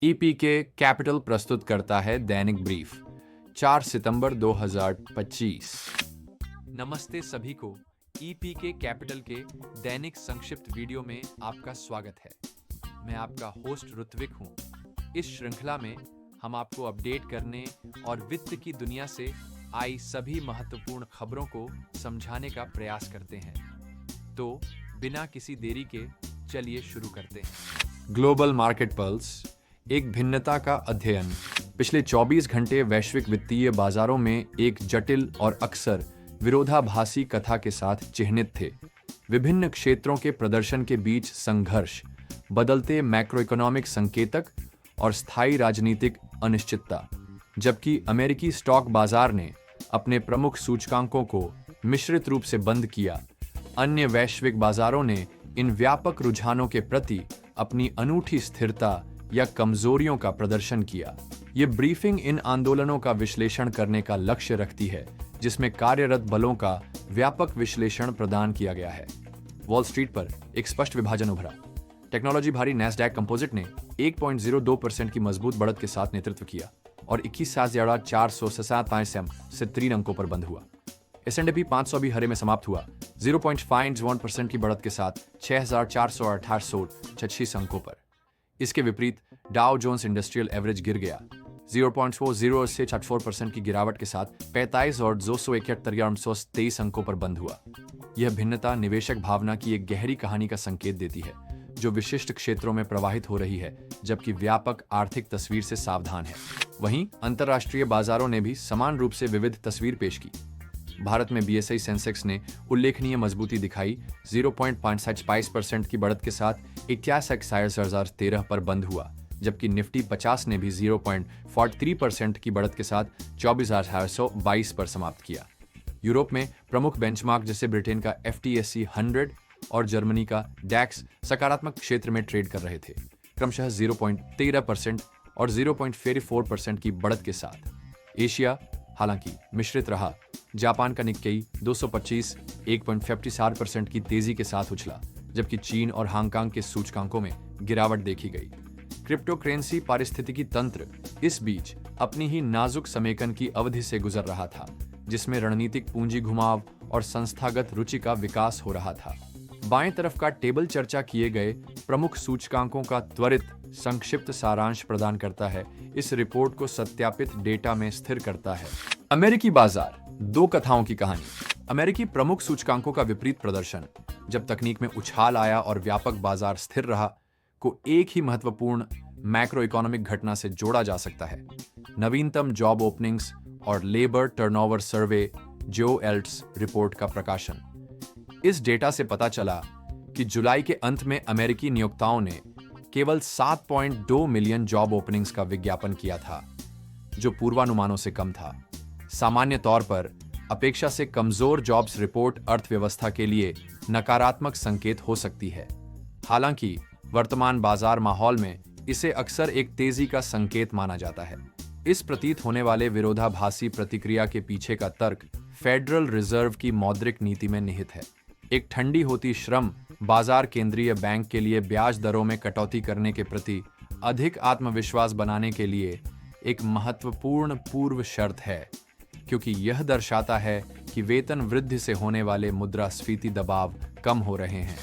ईपीके capital प्रस्तुत करता है दैनिक ब्रीफ 4 सितंबर 2025। नमस्ते सभी को ईपीके कैपिटल के दैनिक संक्षिप्त वीडियो में आपका स्वागत है। मैं आपका होस्ट ऋत्विक हूं। इस श्रृंखला में हम आपको अपडेट करने और वित्त की दुनिया से आई सभी महत्वपूर्ण खबरों को समझाने का प्रयास करते हैं। तो बिना किसी देरी के चलिए शुरू करते हैं। ग्लोबल मार्केट पल्स, एक भिन्नता का अध्ययन। पिछले 24 घंटे वैश्विक वित्तीय बाजारों में एक जटिल और अक्सर विरोधाभासी कथा के साथ चिह्नित थे। विभिन्न क्षेत्रों के प्रदर्शन के बीच संघर्ष, बदलते मैक्रोइकोनॉमिक संकेतक और स्थायी राजनीतिक अनिश्चितता। जबकि अमेरिकी स्टॉक बाजार ने अपने प्रमुख सूचकांकों को मिश्रित रूप से बंद किया, अन्य वैश्विक बाजारों ने इन व्यापक रुझानों के प्रति अपनी अनूठी स्थिरता या कमजोरियों का प्रदर्शन किया। ये ब्रीफिंग इन आंदोलनों का विश्लेषण करने का लक्ष्य रखती है, जिसमें कार्यरत बलों का व्यापक विश्लेषण प्रदान किया गया है। वॉल स्ट्रीट पर एक स्पष्ट विभाजन उभरा। टेक्नोलॉजी भारी नैस्डैक कंपोजिट ने 1.02% की मजबूत बढ़त के साथ नेतृत्व किया और 21,467 से 3 अंकों पर बंद हुआ। S&P 500 भी हरे में समाप्त हुआ, 0.51% की बढ़त के साथ 6,428 अंकों पर। इसके विपरीत डाउ जोन्स इंडस्ट्रियल एवरेज गिर गया, 0.40 से 64% की गिरावट के साथ 45,271 अंकों पर बंद हुआ। यह भिन्नता निवेशक भावना की एक गहरी कहानी का संकेत देती है, जो विशिष्ट क्षेत्रों में प्रवाहित हो रही है, जबकि व्यापक आर्थिक तस्वीर से सावधान है। वहीं अंतर्राष्ट्रीय बाजारों ने भी समान रूप से विविध तस्वीर पेश की। भारत में BSI सेंसेक्स ने उल्लेखनीय मजबूती दिखाई, 0.55% की बढ़त के साथ 81,013 पर बंद हुआ, जबकि निफ्टी 50 ने भी 0.43% की बढ़त के साथ 24,822 पर समाप्त किया। यूरोप में प्रमुख बेंचमार्क जैसे ब्रिटेन का FTSE 100 और जर्मनी का DAX सकारात्मक क्षेत्र में ट्रेड कर रहे थे, क्रमशः 0.13% और 0.44% की बढ़त के साथ। एशिया हालांकि मिश्रित रहा। जापान का निक्केई 225 1.57% की तेजी के साथ उछला, जबकि चीन और हांगकांग के सूचकांकों में गिरावट देखी गई। क्रिप्टो करेंसी पारिस्थितिकी तंत्र इस बीच अपनी ही नाजुक समेकन की अवधि से गुजर रहा था, जिसमें रणनीतिक पूंजी घुमाव और संस्थागत रुचि का विकास हो रहा था। बाएं तरफ का टेबल चर्चा किए गए प्रमुख सूचकांकों का त्वरित संक्षिप्त सारांश प्रदान करता है, इस रिपोर्ट को सत्यापित डेटा में स्थिर करता है। अमेरिकी बाजार, दो कथाओं की कहानी। अमेरिकी प्रमुख सूचकांकों का विपरीत प्रदर्शन, जब तकनीक में उछाल आया और व्यापक बाजार स्थिर रहा, को एक ही महत्वपूर्ण मैक्रो इकोनॉमिक घटना से जोड़ा जा सकता है। नवीनतम जॉब ओपनिंग्स और लेबर टर्नओवर सर्वे JOLTS रिपोर्ट का प्रकाशन। इस डेटा से पता चला कि जुलाई के अंत में अमेरिकी नियोक्ताओं ने केवल 7.2 मिलियन जॉब ओपनिंग्स का विज्ञापन किया था, जो पूर्वानुमानों से कम था। सामान्य तौर पर अपेक्षा से कमजोर जॉब्स रिपोर्ट अर्थव्यवस्था के लिए नकारात्मक संकेत हो सकती है। हालांकि वर्तमान बाजार माहौल में इसे अक्सर एक तेजी का संकेत माना जाता है। इस प्रतीत होने वाले विरोधाभासी प्रतिक्रिया के पीछे का तर्क फेडरल रिजर्व की मौद्रिक नीति में निहित है। एक ठंडी होती श्रम बाजार केंद्रीय बैंक के लिए ब्याज दरों में कटौती करने के प्रति अधिक आत्मविश्वास बनाने के लिए एक महत्वपूर्ण पूर्व शर्त है, क्योंकि यह दर्शाता है कि वेतन वृद्धि से होने वाले मुद्रास्फीति दबाव कम हो रहे हैं।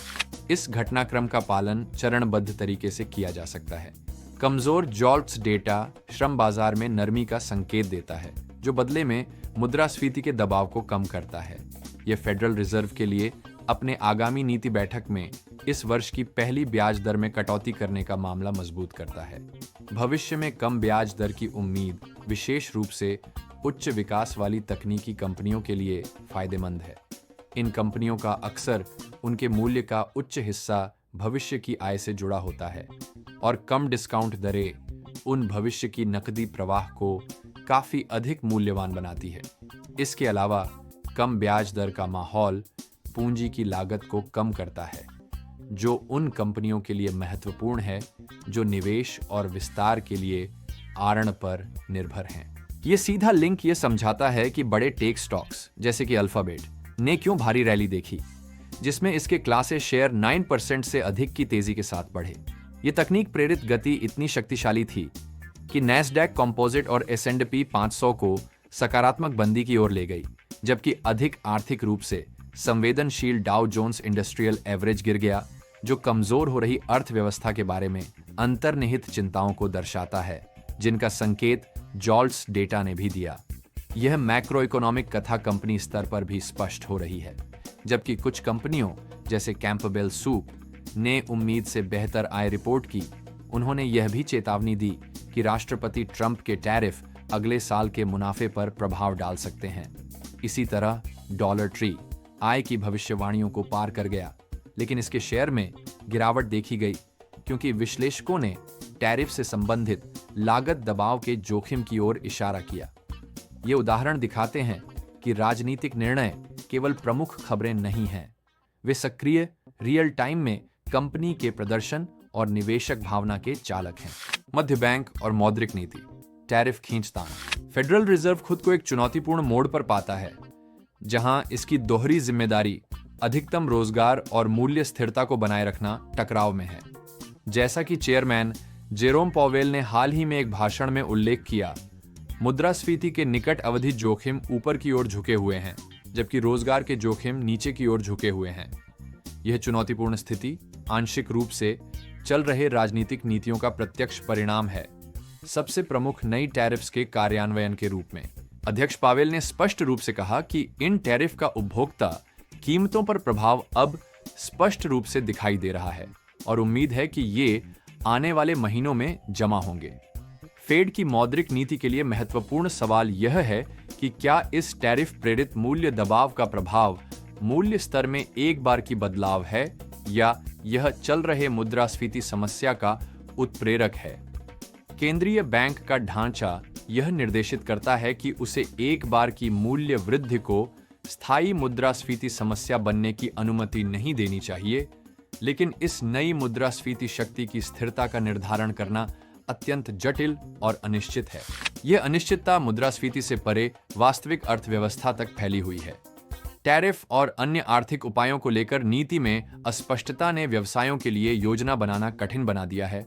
इस घटनाक्रम का पालन चरणबद्ध तरीके से किया जा सकता है। कमजोर JOLTS डेटा श्रम बाजार में नरमी का संकेत देता है, जो बदले में मुद्रास्फीति के दबाव को कम करता है। यह फेडरल रिजर्व के लिए अपने आगामी नीति बैठक में इस वर्ष की पहली ब्याज दर में कटौती करने का मामला मजबूत करता है। भविष्य में कम ब्याज दर की उम्मीद विशेष रूप से उच्च विकास वाली तकनीकी कंपनियों के लिए फायदेमंद है। इन कंपनियों का अक्सर उनके मूल्य का उच्च हिस्सा भविष्य की आय से जुड़ा होता है, और कम डिस्काउंट दरें उन भविष्य की नकदी प्रवाह को काफी अधिक मूल्यवान बनाती है। इसके अलावा कम ब्याज दर का माहौल पूंजी की लागत को कम करता है, जो उन कंपनियों के लिए महत्वपूर्ण है जो निवेश और विस्तार के लिए आरण पर निर्भर हैं। ये सीधा लिंक ये समझाता है कि बड़े टेक स्टॉक्स जैसे कि अल्फाबेट ने क्यों भारी रैली देखी, जिसमें इसके क्लास ए शेयर 9% से अधिक की तेजी के साथ बढ़े। ये तकनीक प्रेरित गति इतनी शक्तिशाली थी कि नैस्डैक कंपोजिट और S&P 500 को सकारात्मक बंदी की ओर ले गई, जबकि अधिक आर्थिक रूप से संवेदनशील डाउ जोन्स इंडस्ट्रियल एवरेज गिर गया, जो कमजोर हो रही अर्थव्यवस्था के बारे में अंतर्निहित चिंताओं को दर्शाता है, जिनका संकेत जॉल्ट्स डेटा ने भी दिया। यह मैक्रो इकोनॉमिक कथा कंपनी स्तर पर भी स्पष्ट हो रही है, जबकि कुछ कंपनियों जैसे कैंपबेल सूप ने उम्मीद से बेहतर आय रिपोर्ट की। उन्होंने यह भी चेतावनी दी कि राष्ट्रपति ट्रंप के टैरिफ अगले साल के मुनाफे पर प्रभाव डाल सकते हैं। इसी तरह डॉलर ट्री आय की भविष्यवाणियों को पार कर गया, लेकिन इसके शेयर में गिरावट देखी गई क्योंकि विश्लेषकों ने टैरिफ से संबंधित लागत दबाव के जोखिम की ओर इशारा किया। ये उदाहरण दिखाते हैं कि राजनीतिक निर्णय केवल प्रमुख खबरें नहीं हैं, वे सक्रिय रियल टाइम में कंपनी के प्रदर्शन और निवेशक भावना के चालक हैं। मध्य बैंक और मौद्रिक नीति, टैरिफ खींचतान। फेडरल रिजर्व खुद को एक चुनौतीपूर्ण मोड़ पर पाता है, जहां इसकी दोहरी जिम्मेदारी अधिकतम रोजगार और मूल्य स्थिरता को बनाए रखना टकराव में है। जैसा कि चेयरमैन जेरोम पॉवेल ने हाल ही में एक भाषण में उल्लेख किया, मुद्रास्फीति के निकट अवधि जोखिम ऊपर की ओर झुके हुए हैं, जबकि रोजगार के जोखिम नीचे की ओर झुके हुए हैं। यह चुनौतीपूर्ण स्थिति आंशिक रूप से चल रहे राजनीतिक नीतियों का प्रत्यक्ष परिणाम है, सबसे प्रमुख नई टैरिफ्स के कार्यान्वयन के रूप में। अध्यक्ष पावेल ने स्पष्ट रूप से कहा कि इन टैरिफ का उपभोक्ता कीमतों पर प्रभाव अब स्पष्ट रूप से दिखाई दे रहा है और उम्मीद है कि ये आने वाले महीनों में जमा होंगे। फेड की मौद्रिक नीति के लिए महत्वपूर्ण सवाल यह है कि क्या इस टैरिफ प्रेरित मूल्य दबाव का प्रभाव मूल्य स्तर में एक बार की बदलाव है या यह चल रहे मुद्रास्फीति समस्या का उत्प्रेरक है। केंद्रीय बैंक का ढांचा यह निर्देशित करता है कि उसे एक बार की मूल्य वृद्धि को स्थायी मुद्रास्फीति समस्या बनने की अनुमति नहीं देनी चाहिए, लेकिन इस नई मुद्रास्फीति शक्ति की स्थिरता का निर्धारण करना अत्यंत जटिल और अनिश्चित है। यह अनिश्चितता मुद्रास्फीति से परे वास्तविक अर्थव्यवस्था तक फैली हुई है। टैरिफ और अन्य आर्थिक उपायों को लेकर नीति में अस्पष्टता ने व्यवसायों के लिए योजना बनाना कठिन बना दिया है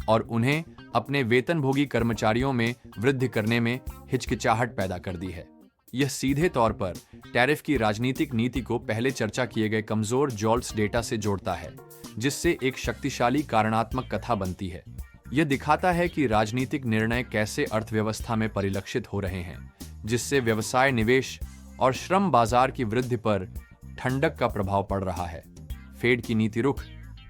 और उन्हें अपने वेतनभोगी कर्मचारियों में वृद्धि करने में हिचकिचाहट पैदा कर दी है। यह सीधे तौर पर टैरिफ की राजनीतिक नीति को पहले चर्चा किए गए कमजोर जॉल्ट्स डेटा से जोड़ता है, जिससे एक शक्तिशाली कारणात्मक कथा बनती है। यह दिखाता है कि राजनीतिक निर्णय कैसे अर्थव्यवस्था में परिलक्षित हो रहे हैं, जिससे व्यवसाय, निवेश और श्रम बाजार की वृद्धि पर ठंडक का प्रभाव पड़ रहा है। फेड की नीति रुख,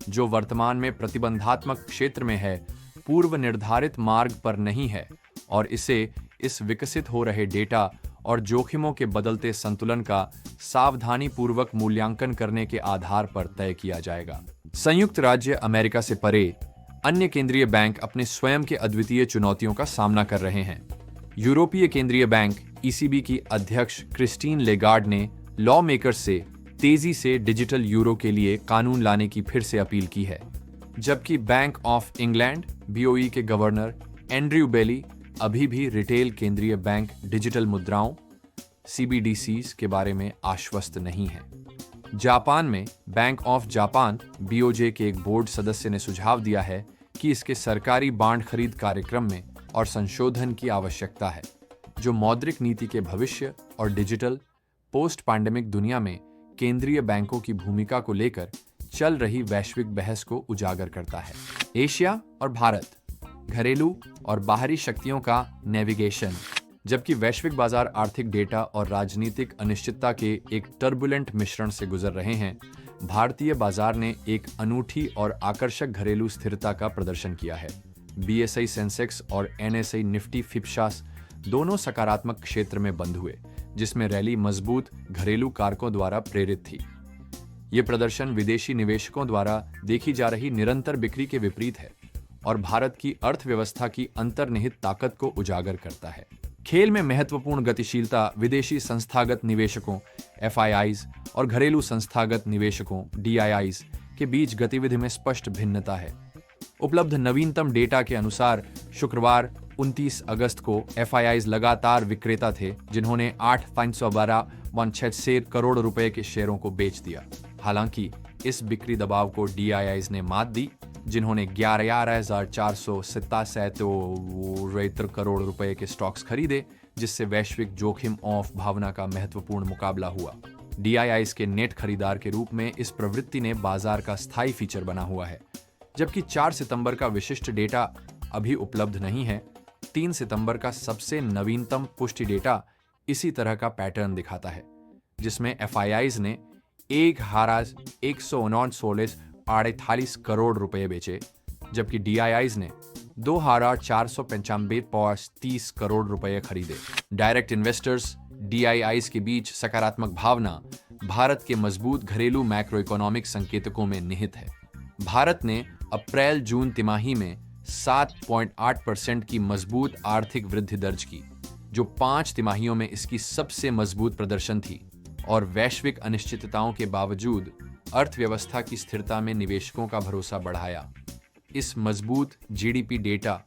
जो वर्तमान में प्रतिबंधात्मक क्षेत्र में है, पूर्व निर्धारित मार्ग पर नहीं है और इसे इस विकसित हो रहे डेटा और जोखिमों के बदलते संतुलन का सावधानीपूर्वक मूल्यांकन करने के आधार पर तय किया जाएगा। संयुक्त राज्य अमेरिका से परे अन्य केंद्रीय बैंक अपने स्वयं के अद्वितीय चुनौतियों का सामना कर रहे हैं। यूरोपीय केंद्रीय बैंक ECB की अध्यक्ष क्रिस्टीन लेगार्ड ने लॉ मेकर्स से तेजी से डिजिटल यूरो के लिए कानून लाने की फिर से अपील की है, जबकि बैंक ऑफ इंग्लैंड BOE के गवर्नर एंड्रयू बेली अभी भी रिटेल केंद्रीय बैंक डिजिटल मुद्राओं CBDCs के बारे में आश्वस्त नहीं है। जापान में बैंक ऑफ जापान BOJ के एक बोर्ड सदस्य ने सुझाव दिया है कि इसके सरकारी बांड खरीद कार्यक्रम में और संशोधन की आवश्यकता है, जो मौद्रिक नीति के भविष्य और डिजिटल पोस्ट पैंडेमिक दुनिया में केंद्रीय बैंकों की भूमिका को लेकर चल रही वैश्विक बहस को उजागर करता है। एशिया और भारत, घरेलू और बाहरी शक्तियों का नेविगेशन। जबकि वैश्विक बाजार आर्थिक डेटा और राजनीतिक अनिश्चितता के एक टर्बुलेंट मिश्रण से गुजर रहे हैं, भारतीय बाजार ने एक अनूठी और आकर्षक घरेलू स्थिरता का प्रदर्शन किया है। BSI सेंसेक्स और NSI निफ्टी फिप्शास दोनों सकारात्मक क्षेत्र में बंद हुए, जिसमें रैली मजबूत घरेलू कारकों द्वारा प्रेरित थी। ये प्रदर्शन विदेशी निवेशकों द्वारा देखी जा रही निरंतर बिक्री के विपरीत है और भारत की अर्थव्यवस्था की अंतर्निहित ताकत को उजागर करता है। खेल में महत्वपूर्ण गतिशीलता विदेशी संस्थागत निवेशकों FIIs और घरेलू संस्थागत निवेशकों DIIs के बीच गतिविधि में स्पष्ट भिन्नता है। उपलब्ध नवीनतम डेटा के अनुसार शुक्रवार 29 अगस्त को FIIs लगातार विक्रेता थे, जिन्होंने 8,512 करोड़ रुपए के शेयरों को बेच दिया। हालांकि इस बिक्री दबाव को DIIs ने मात दी, जिन्होंने 11,477 करोड़ रुपए के स्टॉक्स खरीदे, जिससे वैश्विक जोखिम ऑफ भावना का महत्वपूर्ण मुकाबला हुआ। DIIs के नेट खरीदार के रूप में इस प्रवृत्ति ने बाजार का स्थायी फीचर बना हुआ है। जबकि 4 सितंबर का विशिष्ट डेटा अभी उपलब्ध नहीं है, 3 सितंबर का सबसे नवीनतम पुष्टि डेटा इसी तरह का पैटर्न दिखाता है, जिसमें FIIs ने 1,149 करोड़ रुपए बेचे, जबकि DIIs ने 2,495.30 करोड़ रुपए खरीदे। डायरेक्ट इन्वेस्टर्स DIIs के बीच सकारात्मक भावना भारत के मजबूत घरेलू मैक्रो इकोनॉमिक संकेतकों में निहित है। भारत ने अप्रैल-जून तिमाही में 7.8% की मजबूत आर्थिक वृद्धि दर्ज की, जो 5 तिमाहियों में इसकी सबसे मजबूत प्रदर्शन थी, और वैश्विक अनिश्चितताओं के बावजूद अर्थव्यवस्था की स्थिरता में निवेशकों का भरोसा बढ़ाया। इस मजबूत GDP डेटा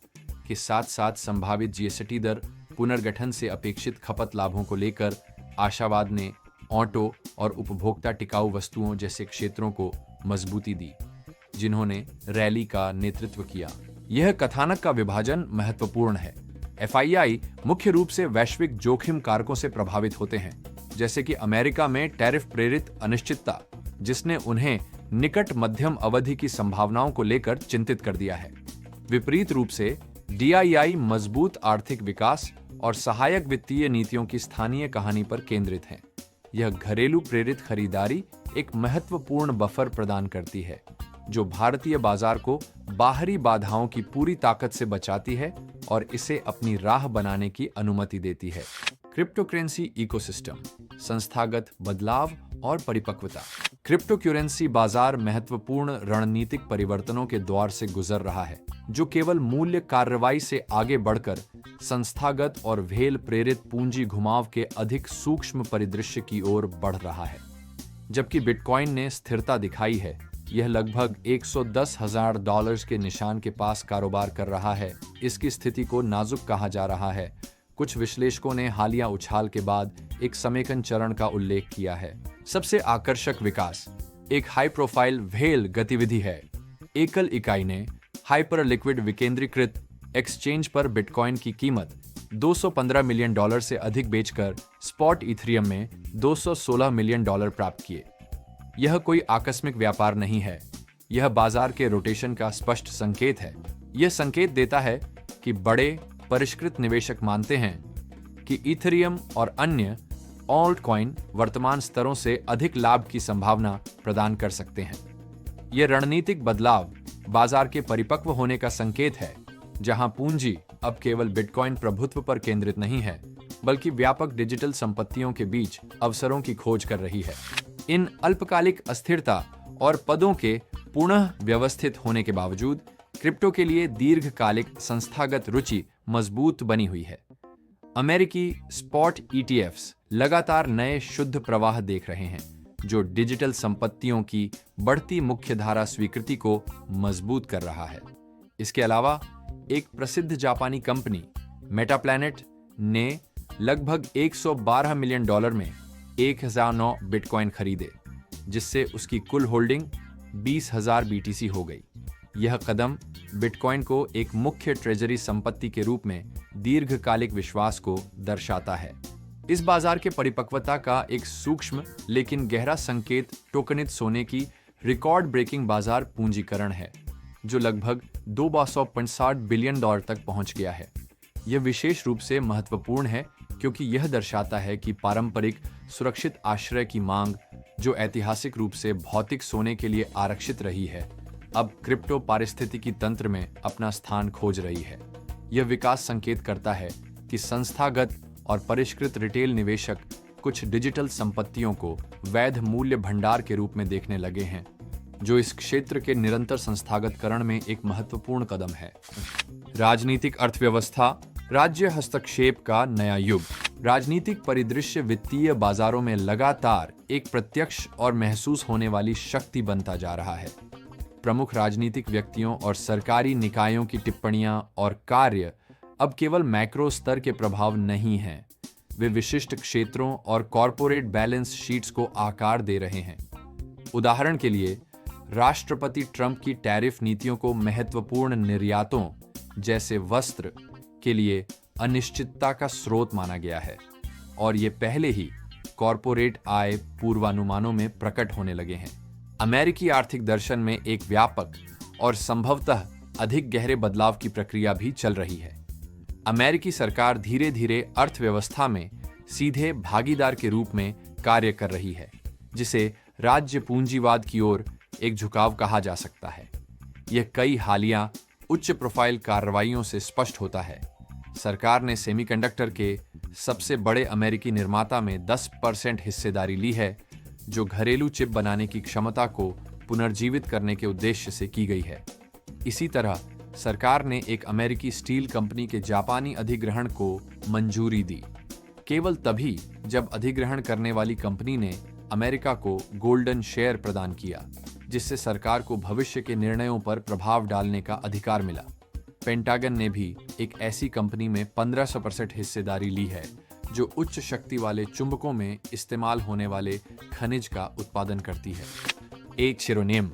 के साथ साथ संभावित GST दर पुनर्गठन से अपेक्षित खपत लाभों को लेकर आशावाद ने ऑटो और उपभोक्ता टिकाऊ वस्तुओं जैसे क्षेत्रों को मजबूती दी, जिन्होंने रैली का नेतृत्व किया। यह कथानक का विभाजन महत्वपूर्ण है। FII मुख्य रूप से वैश्विक जोखिम कारकों से प्रभावित होते हैं, जैसे कि अमेरिका में टैरिफ प्रेरित अनिश्चितता, जिसने उन्हें निकट मध्यम अवधि की संभावनाओं को लेकर चिंतित कर दिया है। विपरीत रूप से DII मजबूत आर्थिक विकास और सहायक वित्तीय नीतियों की स्थानीय कहानी पर केंद्रित है। यह घरेलू प्रेरित खरीदारी एक महत्वपूर्ण बफर प्रदान करती है, जो भारतीय बाजार को बाहरी बाधाओं की पूरी ताकत से बचाती है और इसे अपनी राह बनाने की अनुमति देती है। क्रिप्टोकरेंसी इकोसिस्टम, संस्थागत बदलाव और परिपक्वता। क्रिप्टोकरेंसी बाजार महत्वपूर्ण रणनीतिक परिवर्तनों के द्वार से गुजर रहा है, जो केवल मूल्य कार्रवाई से आगे बढ़कर संस्थागत और भेल प्रेरित पूंजी घुमाव के अधिक सूक्ष्म परिदृश्य की ओर बढ़ रहा है। जबकि बिटकॉइन ने स्थिरता दिखाई है, यह लगभग $110,000 के निशान के पास कारोबार कर रहा है। इसकी स्थिति को नाजुक कहा जा रहा है। कुछ विश्लेषकों ने हालिया उछाल के बाद एक समेकन चरण का उल्लेख किया है। सबसे आकर्षक विकास एक हाई प्रोफाइल व्हेल गतिविधि है। एकल इकाई ने हाइपर लिक्विड विकेंद्रीकृत एक्सचेंज पर बिटकॉइन की कीमत $215 मिलियन से अधिक बेचकर स्पॉट इथेरियम में $216 मिलियन प्राप्त किए। यह कोई आकस्मिक व्यापार नहीं है, यह बाजार के रोटेशन का स्पष्ट संकेत है। यह संकेत देता है कि बड़े परिष्कृत निवेशक मानते हैं कि इथेरियम और अन्य ऑल्ट कॉइन वर्तमान स्तरों से अधिक लाभ की संभावना प्रदान कर सकते हैं। यह रणनीतिक बदलाव बाजार के परिपक्व होने का संकेत है, जहां पूंजी अब केवल बिटकॉइन प्रभुत्व पर केंद्रित नहीं है, बल्कि व्यापक डिजिटल संपत्तियों के बीच अवसरों की खोज कर रही है। इन अल्पकालिक अस्थिरता और पदों के पुनः व्यवस्थित होने के बावजूद क्रिप्टो के लिए दीर्घकालिक संस्थागत रुचि मजबूत बनी हुई है। अमेरिकी स्पॉट ETFs लगातार नए शुद्ध प्रवाह देख रहे हैं, जो डिजिटल संपत्तियों की बढ़ती मुख्यधारा स्वीकृति को मजबूत कर रहा है। इसके अलावा एक प्रसिद्ध जापानी कंपनी मेटाप्लैनेट ने लगभग $112 मिलियन में 1009 बिटकॉइन खरीदे, जिससे उसकी कुल होल्डिंग 20,000 BTC हो गई। यह कदम बिटकॉइन को एक मुख्य ट्रेजरी संपत्ति के रूप में दीर्घकालिक विश्वास को दर्शाता है। इस बाजार के परिपक्वता का एक सूक्ष्म लेकिन गहरा संकेत टोकनित सोने की रिकॉर्ड ब्रेकिंग बाजार पूंजीकरण है, जो लगभग $250 बिलियन तक पहुंच गया है। यह विशेष रूप से महत्वपूर्ण है क्योंकि यह दर्शाता है कि पारंपरिक सुरक्षित आश्रय की मांग, जो ऐतिहासिक रूप से भौतिक सोने के लिए आरक्षित रही है, अब क्रिप्टो पारिस्थितिकी तंत्र में अपना स्थान खोज रही है। यह विकास संकेत करता है कि संस्थागत और परिष्कृत रिटेल निवेशक कुछ डिजिटल संपत्तियों को वैध मूल्य भंडार के रूप में देखने लगे हैं, जो इस क्षेत्र के निरंतर संस्थागतकरण में एक महत्वपूर्ण कदम है। राजनीतिक अर्थव्यवस्था, राज्य हस्तक्षेप का नया युग। राजनीतिक परिदृश्य वित्तीय बाजारों में लगातार एक प्रत्यक्ष और महसूस होने वाली शक्ति बनता जा रहा है। प्रमुख राजनीतिक व्यक्तियों और सरकारी निकायों की टिप्पणियां और कार्य अब केवल मैक्रो स्तर के प्रभाव नहीं हैं, वे विशिष्ट क्षेत्रों और कॉरपोरेट बैलेंस शीट्स को आकार दे रहे हैं। उदाहरण के लिए, राष्ट्रपति ट्रंप की टैरिफ नीतियों को महत्वपूर्ण निर्यातों जैसे वस्त्र के लिए अनिश्चितता का स्रोत माना गया है और ये पहले ही कॉरपोरेट आय पूर्वानुमानों में प्रकट होने लगे हैं। अमेरिकी आर्थिक दर्शन में एक व्यापक और संभवतः अधिक गहरे बदलाव की प्रक्रिया भी चल रही है। अमेरिकी सरकार धीरे धीरे अर्थव्यवस्था में सीधे भागीदार के रूप में कार्य कर रही है, जिसे राज्य पूंजीवाद की ओर एक झुकाव कहा जा सकता है। यह कई हालिया उच्च प्रोफाइल कार्रवाइयों से स्पष्ट होता है। सरकार ने सेमीकंडक्टर के सबसे बड़े अमेरिकी निर्माता में 10% हिस्सेदारी ली है, जो घरेलू चिप बनाने की क्षमता को पुनर्जीवित करने के उद्देश्य से की गई है। इसी तरह सरकार ने एक अमेरिकी स्टील कंपनी के जापानी अधिग्रहण को मंजूरी दी, केवल तभी जब अधिग्रहण करने वाली कंपनी ने अमेरिका को गोल्डन शेयर प्रदान किया, जिससे सरकार को भविष्य के निर्णयों पर प्रभाव डालने का अधिकार मिला। पेंटागन ने भी एक ऐसी कंपनी में 1500% हिस्सेदारी ली है, जो उच्च शक्ति वाले चुंबकों में इस्तेमाल होने वाले खनिज का उत्पादन करती है। एक शिरोनेम।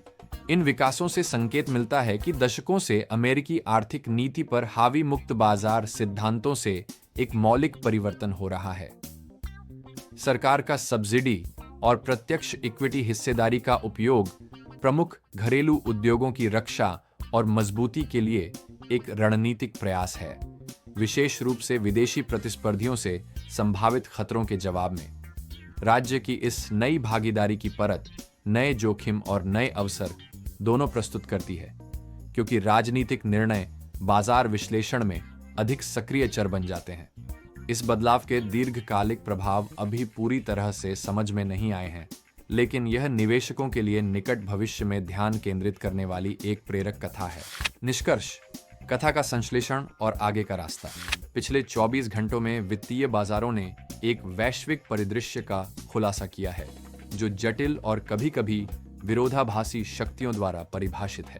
इन विकासों से संकेत मिलता है कि दशकों से अमेरिकी आर्थिक नीति पर हावी मुक्त बाजार सिद्धांतों से एक मौलिक परिवर्तन हो रहा है। सरकार का सब्सिडी और प्रत्यक्ष इक्विटी हिस्सेदारी का उपयोग प्रमुख घरेलू उद्योगों की रक्षा और मजबूती के लिए एक रणनीतिक प्रयास है, विशेष रूप से विदेशी प्रतिस्पर्धियों से संभावित खतरों के जवाब में। राज्य की इस नई भागीदारी की परत नए जोखिम और नए अवसर दोनों प्रस्तुत करती है, क्योंकि राजनीतिक निर्णय बाजार विश्लेषण में अधिक सक्रिय चर बन जाते हैं। इस बदलाव के दीर्घकालिक प्रभाव अभी पूरी तरह से समझ में नहीं आए हैं, लेकिन यह निवेशकों के लिए निकट भविष्य में ध्यान केंद्रित करने वाली एक प्रेरक कथा है। निष्कर्ष, कथा का संश्लेषण और आगे का रास्ता। पिछले 24 घंटों में वित्तीय बाजारों ने एक वैश्विक परिदृश्य का खुलासा किया है, जो जटिल और कभी-कभी विरोधाभासी शक्तियों द्वारा परिभाषित है।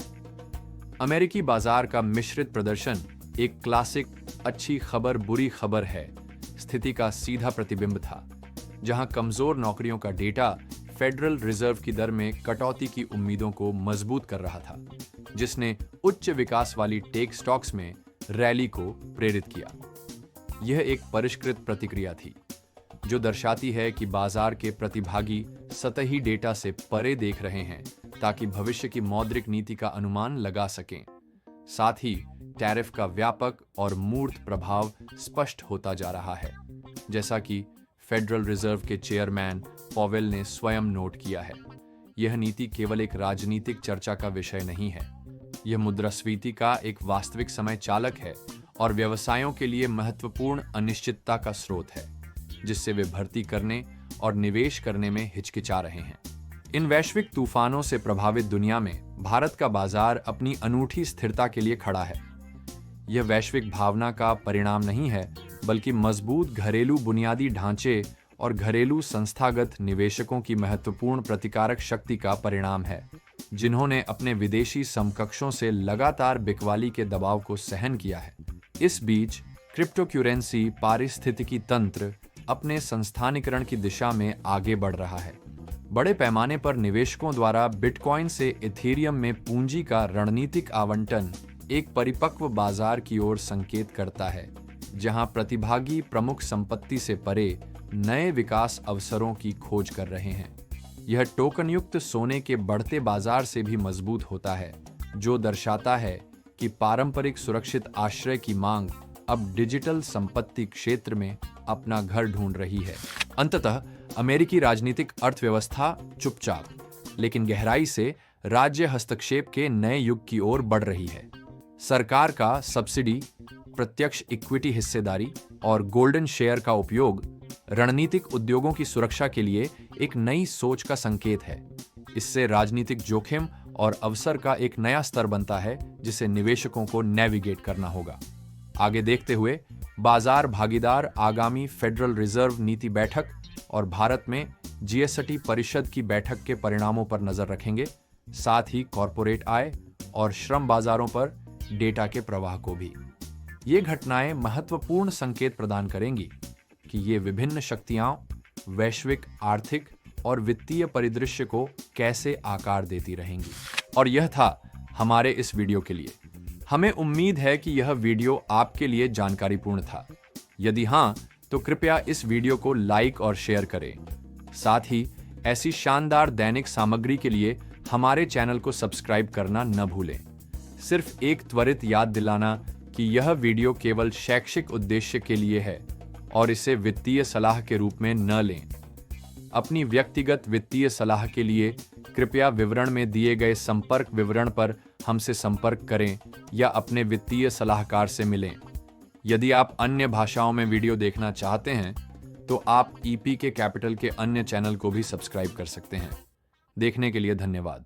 अमेरिकी बाजार का मिश्रित प्रदर्शन एक क्लासिक अच्छी खबर बुरी खबर है स्थिति का सीधा प्रतिबिंब था, जहां कमजोर नौकरियों का डेटा फेडरल रिजर्व की दर में कटौती की उम्मीदों को मजबूत कर रहा था, जिसने उच्च विकास वाली टेक स्टॉक्स में रैली को प्रेरित किया। यह एक परिष्कृत प्रतिक्रिया थी, जो दर्शाती है कि बाजार के प्रतिभागी सतही डेटा से परे देख रहे हैं ताकि भविष्य की मौद्रिक नीति का अनुमान लगा सकें। साथ ही टैरिफ का व्यापक और मूर्त प्रभाव स्पष्ट होता जा रहा है, जैसा कि फेडरल रिजर्व के चेयरमैन पॉवेल ने स्वयं नोट किया है। यह नीति केवल एक राजनीतिक चर्चा का विषय नहीं है, यह मुद्रास्फीति का एक वास्तविक समय चालक है और व्यवसायों के लिए महत्वपूर्ण अनिश्चितता का स्रोत है, जिससे वे भर्ती करने और निवेश करने में हिचकिचा रहे हैं। इन वैश्विक तूफानों से प्रभावित दुनिया में भारत का बाजार अपनी अनूठी स्थिरता के लिए खड़ा है। यह वैश्विक भावना का परिणाम नहीं है, बल्कि मजबूत घरेलू बुनियादी ढांचे और घरेलू संस्थागत निवेशकों की महत्वपूर्ण प्रतिकारक शक्ति का परिणाम है, जिन्होंने अपने विदेशी समकक्षों से लगातार बिकवाली के दबाव को सहन किया है। इस बीच क्रिप्टोकरेंसी पारिस्थितिकी तंत्र अपने संस्थानीकरण की दिशा में आगे बढ़ रहा है। बड़े पैमाने पर निवेशकों द्वारा बिटकॉइन से इथेरियम में पूंजी का रणनीतिक आवंटन एक परिपक्व बाजार की ओर संकेत करता है, जहां प्रतिभागी प्रमुख संपत्ति से परे नए विकास अवसरों की खोज कर रहे हैं। यह टोकन युक्त सोने के बढ़ते बाजार से भी मजबूत होता है, जो दर्शाता है कि पारंपरिक सुरक्षित आश्रय की मांग अब डिजिटल संपत्ति क्षेत्र में अपना घर ढूंढ रही है। अंततः अमेरिकी राजनीतिक अर्थव्यवस्था चुपचाप लेकिन गहराई से राज्य हस्तक्षेप के नए युग की ओर बढ़ रही है। सरकार का सब्सिडी, प्रत्यक्ष इक्विटी हिस्सेदारी और गोल्डन शेयर का उपयोग रणनीतिक उद्योगों की सुरक्षा के लिए एक नई सोच का संकेत है। इससे राजनीतिक जोखिम और अवसर का एक नया स्तर बनता है, जिसे निवेशकों को नेविगेट करना होगा। आगे देखते हुए बाजार भागीदार आगामी फेडरल रिजर्व नीति बैठक और भारत में जीएसटी परिषद की बैठक के परिणामों पर नजर रखेंगे, साथ ही कॉरपोरेट आय और श्रम बाजारों पर डेटा के प्रवाह को भी। ये घटनाएं महत्वपूर्ण संकेत प्रदान करेंगी कि ये विभिन्न शक्तियां वैश्विक आर्थिक और वित्तीय परिदृश्य को कैसे आकार देती रहेंगी। और यह था हमारे इस वीडियो के लिए। हमें उम्मीद है कि यह वीडियो आपके लिए जानकारीपूर्ण था। यदि हाँ, तो कृपया इस वीडियो को लाइक और शेयर करें। साथ ही ऐसी शानदार दैनिक सामग्री के लिए हमारे चैनल को सब्सक्राइब करना न भूलें। सिर्फ एक त्वरित याद दिलाना कि यह वीडियो केवल शैक्षिक उद्देश्य के लिए है और इसे वित्तीय सलाह के रूप में न लें। अपनी व्यक्तिगत वित्तीय सलाह के लिए कृपया विवरण में दिए गए संपर्क विवरण पर हमसे संपर्क करें या अपने वित्तीय सलाहकार से मिलें। यदि आप अन्य भाषाओं में वीडियो देखना चाहते हैं तो आप ईपीके कैपिटल के अन्य चैनल को भी सब्सक्राइब कर सकते हैं। देखने के लिए धन्यवाद।